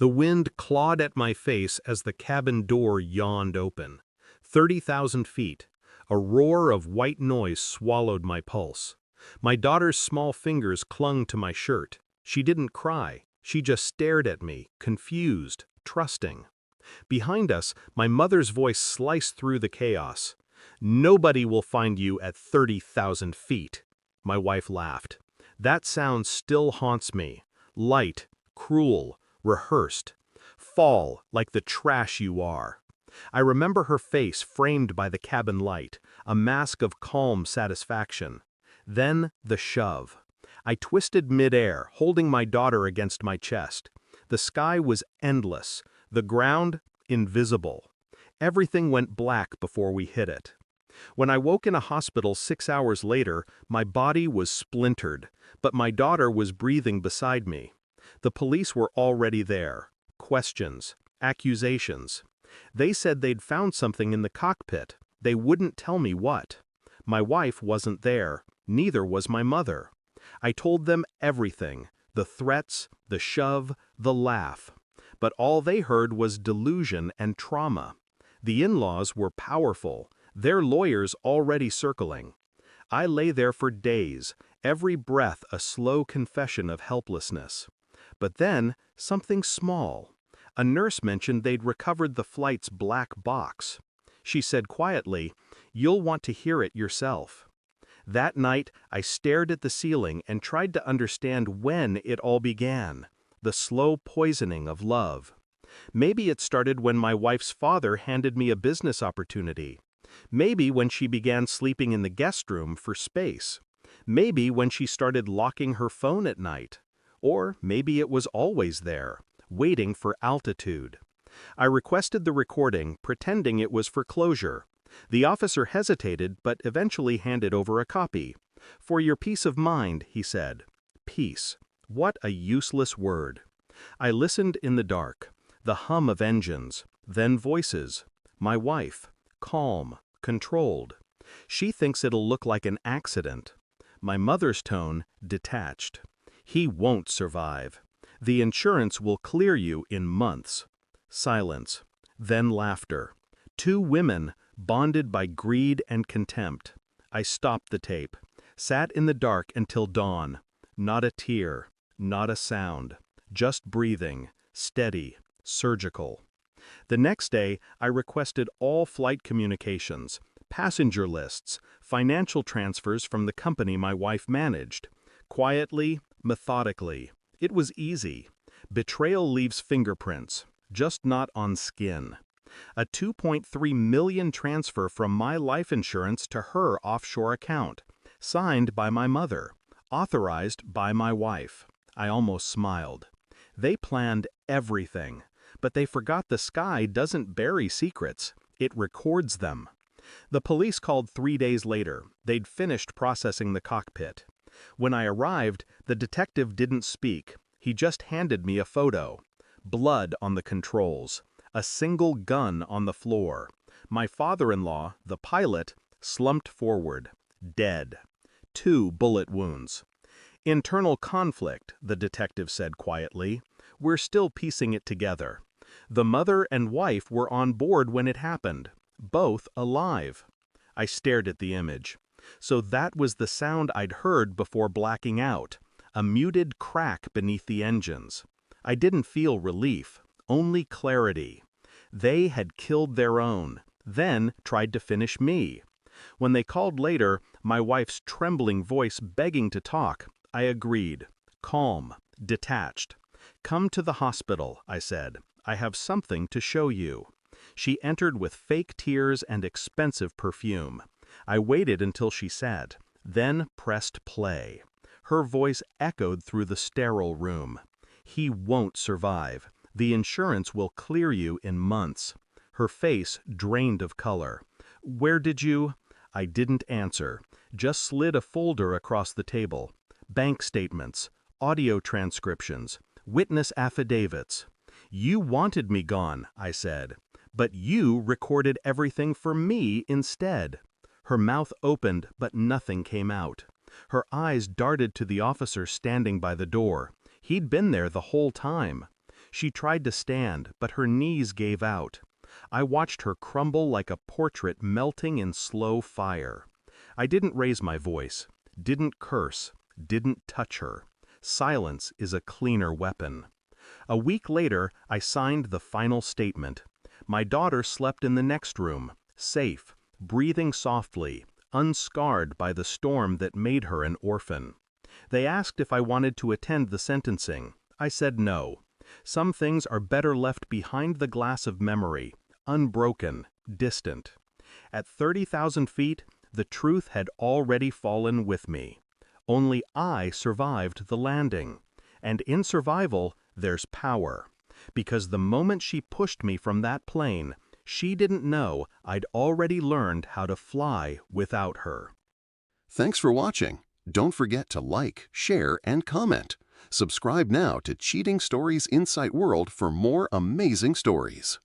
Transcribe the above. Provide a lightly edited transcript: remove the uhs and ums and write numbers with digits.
The wind clawed at my face as the cabin door yawned open. 30,000 feet. A roar of white noise swallowed my pulse. My daughter's small fingers clung to my shirt. She didn't cry. She just stared at me, confused, trusting. Behind us, my mother's voice sliced through the chaos. "Nobody will find you at 30,000 feet." My wife laughed. That sound still haunts me. Light, cruel, rehearsed. Fall like the trash you are. I remember her face framed by the cabin light, a mask of calm satisfaction. Then the shove. I twisted midair, holding my daughter against my chest. The sky was endless, the ground invisible. Everything went black before we hit it. When I woke in a hospital 6 hours later, my body was splintered, but my daughter was breathing beside me. The police were already there. Questions, accusations. They said they'd found something in the cockpit. They wouldn't tell me what. My wife wasn't there. Neither was my mother. I told them everything, the threats, the shove, the laugh. But all they heard was delusion and trauma. The in-laws were powerful, their lawyers already circling. I lay there for days, every breath a slow confession of helplessness. But then, something small. A nurse mentioned they'd recovered the flight's black box. She said quietly, "You'll want to hear it yourself." That night, I stared at the ceiling and tried to understand when it all began. The slow poisoning of love. Maybe it started when my wife's father handed me a business opportunity. Maybe when she began sleeping in the guest room for space. Maybe when she started locking her phone at night. Or maybe it was always there, waiting for altitude. I requested the recording, pretending it was for closure. The officer hesitated, but eventually handed over a copy. "For your peace of mind," he said. Peace. What a useless word. I listened in the dark. The hum of engines, then voices. My wife. Calm, controlled. She thinks it'll look like an accident. My mother's tone, detached. He won't survive. The insurance will clear you in months. Silence. Then laughter. Two women, bonded by greed and contempt. I stopped the tape. Sat in the dark until dawn. Not a tear. Not a sound. Just breathing. Steady. Surgical. The next day, I requested all flight communications, passenger lists, financial transfers from the company my wife managed. Quietly, methodically. It was easy. Betrayal leaves fingerprints, just not on skin. A $2.3 million transfer from my life insurance to her offshore account, signed by my mother, authorized by my wife. I almost smiled. They planned everything, but they forgot the sky doesn't bury secrets, it records them. The police called 3 days later. They'd finished processing the cockpit. When I arrived, the detective didn't speak. He just handed me a photo. Blood on the controls. A single gun on the floor. My father-in-law, the pilot, slumped forward. Dead. 2 bullet wounds. "Internal conflict," the detective said quietly. "We're still piecing it together. The mother and wife were on board when it happened. Both alive." I stared at the image. So that was the sound I'd heard before blacking out. A muted crack beneath the engines. I didn't feel relief, only clarity. They had killed their own, then tried to finish me. When they called later, my wife's trembling voice begging to talk, I agreed. Calm, detached. "Come to the hospital," I said. "I have something to show you." She entered with fake tears and expensive perfume. I waited until she sat, then pressed play. Her voice echoed through the sterile room. "He won't survive. The insurance will clear you in months." Her face drained of color. "Where did you—" I didn't answer, just slid a folder across the table. Bank statements, audio transcriptions, witness affidavits. "You wanted me gone," I said, "but you recorded everything for me instead." Her mouth opened, but nothing came out. Her eyes darted to the officer standing by the door. He'd been there the whole time. She tried to stand, but her knees gave out. I watched her crumble like a portrait melting in slow fire. I didn't raise my voice, didn't curse, didn't touch her. Silence is a cleaner weapon. A week later, I signed the final statement. My daughter slept in the next room, safe, breathing softly, unscarred by the storm that made her an orphan. They asked if I wanted to attend the sentencing. I said no. Some things are better left behind the glass of memory, unbroken, distant. At 30,000 feet, the truth had already fallen with me. Only I survived the landing. And in survival, there's power. Because the moment she pushed me from that plane, she didn't know I'd already learned how to fly without her. Thanks for watching. Don't forget to like, share, and comment. Subscribe now to Cheating Stories Insight World for more amazing stories.